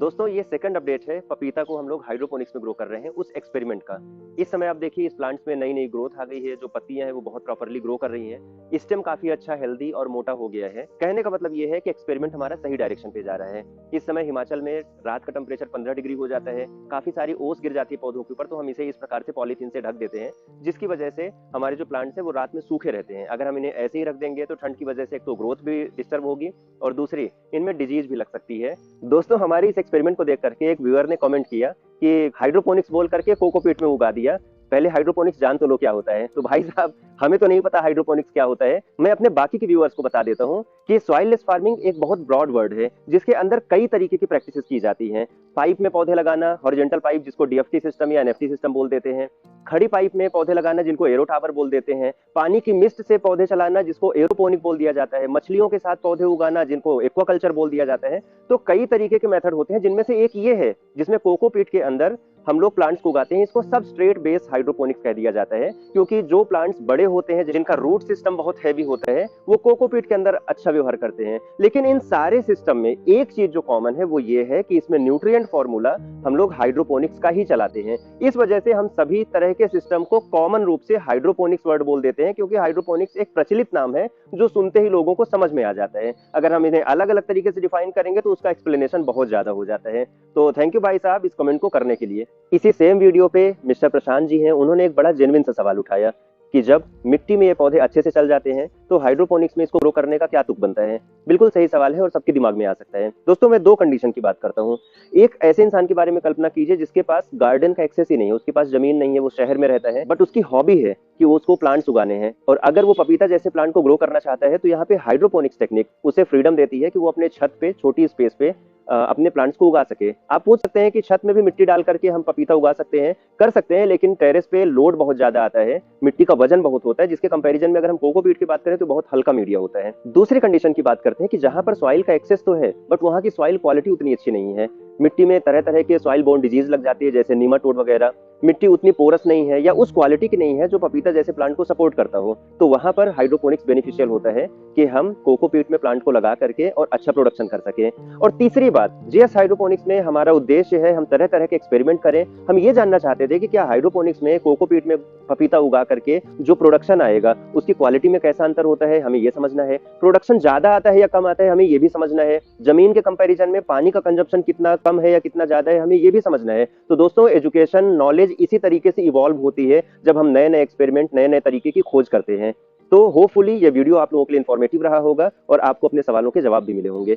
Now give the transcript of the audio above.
दोस्तों ये second update है। पपीता को हम लोग हाइड्रोपोनिक्स में ग्रो कर रहे हैं उस एक्सपेरिमेंट का। इस समय आप देखिए इस प्लांट्स में नई नई ग्रोथ आ गई है, जो पत्तियां हैं वो बहुत प्रॉपरली ग्रो कर रही हैं। स्टेम काफी अच्छा हेल्दी और मोटा हो गया है। कहने का मतलब ये है कि एक्सपेरिमेंट हमारा सही डायरेक्शन पे जा रहा है। इस समय हिमाचल में रात का टेम्परेचर 15 डिग्री हो जाता है, काफी सारी ओस गिर जाती है पौधों के ऊपर, तो हम इसे इस प्रकार से पॉलीथीन से ढक देते हैं, जिसकी वजह से हमारे जो प्लांट्स है वो रात में सूखे रहते हैं। अगर हम इन्हें ऐसे ही रख देंगे तो ठंड की वजह से एक तो ग्रोथ भी डिस्टर्ब होगी और दूसरी इनमें डिजीज भी लग सकती है। दोस्तों हमारे इस एक्सपेरिमेंट को देख करके एक व्यूअर ने कमेंट किया कि हाइड्रोपोनिक्स बोल करके कोकोपीट में उगा दिया। पहले हाइड्रोपोनिक्स जान तो लो क्या होता है। तो भाई साहब हमें तो नहीं पता हाइड्रोपोनिक्स क्या होता है। मैं अपने बाकी के व्यूअर्स को बता देता हूँ कि सॉइललेस फार्मिंग एक बहुत ब्रॉड वर्ड है, जिसके अंदर कई तरीके की प्रैक्टिसेस की जाती हैं। पाइप में पौधे लगाना, हॉरिजॉन्टल पाइप जिसको डीएफटी सिस्टम या एनएफटी सिस्टम बोल देते हैं, खड़ी पाइप में पौधे लगाना जिनको एरो टावर बोल देते हैं, पानी की मिस्ट से पौधे चलाना जिसको एरोपोनिक बोल दिया जाता है, मछलियों के साथ पौधे उगाना जिनको एक्वाकल्चर बोल दिया जाता है। तो कई तरीके के मेथड होते हैं, जिनमें से एक ये है जिसमें कोकोपीट के अंदर हम लोग प्लांट्स को उगाते हैं। इसको सबस्ट्रेट बेस्ड हाइड्रोपोनिक्स कह दिया जाता है, क्योंकि जो प्लांट्स बड़े होते हैं, जिनका रूट सिस्टम बहुत हैवी होता है, वो कोकोपीट के अंदर अच्छा व्यवहार करते हैं। लेकिन इन सारे सिस्टम में एक चीज जो कॉमन है वो ये है कि इसमें न्यूट्रिएंट फॉर्मूला हम लोग हाइड्रोपोनिक्स का ही चलाते हैं। इस वजह से हम सभी तरह के सिस्टम को कॉमन रूप से हाइड्रोपोनिक्स वर्ड बोल देते हैं, क्योंकि हाइड्रोपोनिक्स एक प्रचलित नाम है जो सुनते ही लोगों को समझ में आ जाता है। अगर हम इन्हें अलग अलग तरीके से डिफाइन करेंगे तो उसका एक्सप्लेनेशन बहुत ज्यादा हो जाता है। तो थैंक यू भाई साहब इस कमेंट को करने के लिए। इसी सेम वीडियो पे मिस्टर प्रशांत जी हैं, उन्होंने एक बड़ा जेन्युइन सा सवाल उठाया कि जब मिट्टी में ये पौधे अच्छे से चल जाते हैं तो हाइड्रोपोनिक्स में इसको ग्रो करने का क्या तुक बनता है। बिल्कुल सही सवाल है और सबके दिमाग में आ सकता है। दोस्तों मैं दो कंडीशन की बात करता हूँ। एक ऐसे इंसान के बारे में कल्पना कीजिए जिसके पास गार्डन का एक्सेस ही नहीं है, उसके पास जमीन नहीं है, वो शहर में रहता है, बट उसकी हॉबी है कि वो उसको प्लांट्स उगाने हैं। और अगर वो पपीता जैसे प्लांट को ग्रो करना चाहता है तो यहाँ पे हाइड्रोपोनिक्स टेक्निक उसे फ्रीडम देती है कि वो अपने छत पे छोटी स्पेस पे अपने प्लांट्स को उगा सके। आप पूछ सकते हैं कि छत में भी मिट्टी डाल करके हम पपीता उगा सकते हैं? कर सकते हैं, लेकिन टेरेस पे लोड बहुत ज्यादा आता है, मिट्टी का वजन बहुत होता है, जिसके कंपैरिजन में अगर हम कोकोपीट की बात करें तो बहुत हल्का मीडिया होता है। दूसरी कंडीशन की बात करते हैं कि जहां पर सॉइल का एक्सेस तो है, बट वहां की सॉइल क्वालिटी उतनी अच्छी नहीं है। मिट्टी में तरह तरह के सॉइल बोर्न डिजीज लग जाती है, जैसे नीमाटोड वगैरह। मिट्टी उतनी पोरस नहीं है या उस क्वालिटी की नहीं है जो पपीता जैसे प्लांट को सपोर्ट करता हो। तो वहां पर हाइड्रोपोनिक्स बेनिफिशियल होता है कि हम कोकोपीट में प्लांट को लगा करके और अच्छा प्रोडक्शन कर सके। और तीसरी बात, जीएस हाइड्रोपोनिक्स में हमारा उद्देश्य है हम तरह तरह के एक्सपेरिमेंट करें। हम ये जानना चाहते थे कि क्या हाइड्रोपोनिक्स में कोकोपीट में पपीता उगा करके जो प्रोडक्शन आएगा उसकी क्वालिटी में कैसा अंतर होता है, हमें ये समझना है। प्रोडक्शन ज्यादा आता है या कम आता है, हमें ये भी समझना है। जमीन के कंपैरिजन में पानी का कंजप्शन कितना कम है या कितना ज्यादा है, हमें ये भी समझना है। तो दोस्तों एजुकेशन नॉलेज इसी तरीके से इवॉल्व होती है जब हम नए नए एक्सपेरिमेंट, नए नए तरीके की खोज करते हैं। तो होपफुली ये वीडियो आप लोगों के लिए इंफॉर्मेटिव रहा होगा और आपको अपने सवालों के जवाब भी मिले होंगे।